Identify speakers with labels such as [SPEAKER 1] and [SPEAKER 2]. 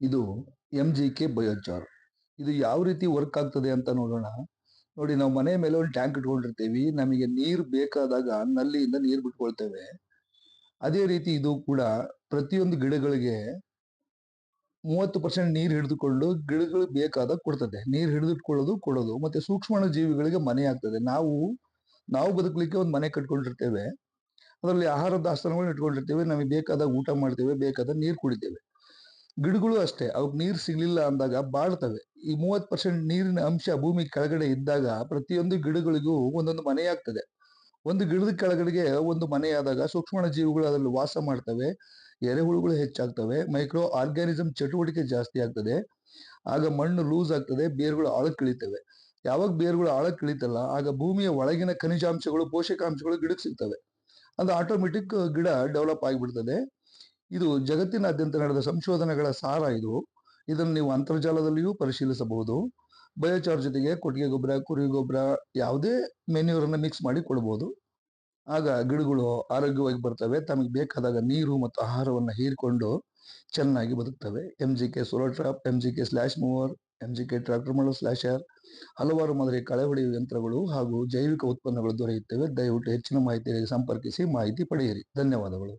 [SPEAKER 1] ಇದು MGK biochar. ಇದು ಯಾವ ರೀತಿ ವರ್ಕ್ ಆಗ್ತದೆ ಅಂತ ನೋಡೋಣ. ನೋಡಿ, ನಾವು ಮನೆ ಮೇಲೆ ಒಂದು ಟ್ಯಾಂಕ್ ಇಟ್ಕೊಂಡಿರ್ತೀವಿ. ನಮಗೆ ನೀರು ಬೇಕಾದಾಗ ನಲ್ಲಿಯಿಂದ ನೀರು ಬಿಟ್ಕೊಳ್ತೇವೆ. ಅದೇ ರೀತಿ ಇದು ಕೂಡ ಪ್ರತಿಯೊಂದು ಗಿಡಗಳಿಗೆ 30% ನೀರು ಹಿಡಿದುಕೊಂಡು ಗಿಡಗಳು ಬೇಕಾದಾಗ ಕೊಡ್ತದೆ. ನೀರು ಹಿಡಿದಿಟ್ಕೊಳ್ಳೋದು ಕೊಡೋದು ಮತ್ತೆ ಸೂಕ್ಷ್ಮಾಣು ಜೀವಿಗಳಿಗೆ ಮನೆ ಆಗ್ತದೆ. ನಾವು ಬದುಕಲಿಕ್ಕೆ ಒಂದು ಮನೆ ಕಟ್ಕೊಂಡಿರ್ತೇವೆ. ಅದರಲ್ಲಿ ಆಹಾರ ದಾಸ್ತಾನುಗಳನ್ನ ಇಟ್ಕೊಂಡಿರ್ತೇವೆ. ನಮಗೆ ಬೇಕಾದಾಗ ಊಟ ಮಾಡ್ತೇವೆ, ಬೇಕಾದಾಗ ನೀರು ಕುಡಿತೇವೆ. ಗಿಡಗಳು ಅಷ್ಟೇ, ಅವಕ್ಕೆ ನೀರು ಸಿಗ್ಲಿಲ್ಲ ಅಂದಾಗ ಬಾಳ್ತವೆ. ಈ 30% ನೀರಿನ ಅಂಶ ಭೂಮಿ ಕೆಳಗಡೆ ಇದ್ದಾಗ ಪ್ರತಿಯೊಂದು ಗಿಡಗಳಿಗೂ ಒಂದೊಂದು ಮನೆ ಆಗ್ತದೆ. ಒಂದು ಗಿಡದ ಕೆಳಗಡೆಗೆ ಒಂದು ಮನೆಯಾದಾಗ ಸೂಕ್ಷ್ಮಾಣು ಜೀವಿಗಳು ಅದರಲ್ಲಿ ವಾಸ ಮಾಡ್ತವೆ, ಎರೆಹುಳುಗಳು ಹೆಚ್ಚಾಗ್ತವೆ, ಮೈಕ್ರೋ ಆರ್ಗ್ಯಾನಿಸಮ್ ಚಟುವಟಿಕೆ ಜಾಸ್ತಿ ಆಗ್ತದೆ. ಆಗ ಮಣ್ಣು ಲೂಸ್ ಆಗ್ತದೆ, ಬೇರುಗಳು ಆಳಕ್ಕೆ ಇಳಿತವೆ. ಯಾವಾಗ ಬೇರುಗಳು ಆಳಕ್ಕೆ ಇಳಿತಲ್ಲ, ಆಗ ಭೂಮಿಯ ಒಳಗಿನ ಖನಿಜಾಂಶಗಳು, ಪೋಷಕಾಂಶಗಳು ಗಿಡಕ್ಕೆ ಸಿಗ್ತವೆ. ಅದು ಆಟೋಮೆಟಿಕ್ ಗಿಡ ಡೆವಲಪ್ ಆಗಿಬಿಡ್ತದೆ. ಇದು ಜಗತ್ತಿನಾದ್ಯಂತ ನಡೆದ ಸಂಶೋಧನೆಗಳ ಸಾರ ಇದು. ಇದನ್ನು ನೀವು ಅಂತರ್ಜಾಲದಲ್ಲಿಯೂ ಪರಿಶೀಲಿಸಬಹುದು. ಬಯೋಚಾರ್ ಜೊತೆಗೆ ಕೊಟ್ಟಿಗೆ ಗೊಬ್ಬರ, ಕುರಿ ಗೊಬ್ಬರ, ಯಾವುದೇ ಮೆನ್ಯೂರನ್ನ ಮಿಕ್ಸ್ ಮಾಡಿ ಕೊಡ್ಬೋದು. ಆಗ ಗಿಡಗಳು ಆರೋಗ್ಯವಾಗಿ ಬರ್ತವೆ. ತಮಗೆ ಬೇಕಾದಾಗ ನೀರು ಮತ್ತು ಆಹಾರವನ್ನು ಹೀರಿಕೊಂಡು ಚೆನ್ನಾಗಿ ಬದುಕ್ತವೆ. MGK solar trap, MGK slash mower, MGK tractor ಮಳ ಸ್ಲಾಶರ್, ಹಲವಾರು ಮಾದರಿ ಕಳೆ ಹೊಡೆಯುವ ಯಂತ್ರಗಳು ಹಾಗೂ ಜೈವಿಕ ಉತ್ಪನ್ನಗಳು ದೊರೆಯುತ್ತವೆ. ದಯವಿಟ್ಟು ಹೆಚ್ಚಿನ ಮಾಹಿತಿಗಾಗಿ ಸಂಪರ್ಕಿಸಿ, ಮಾಹಿತಿ ಪಡೆಯಿರಿ. ಧನ್ಯವಾದಗಳು.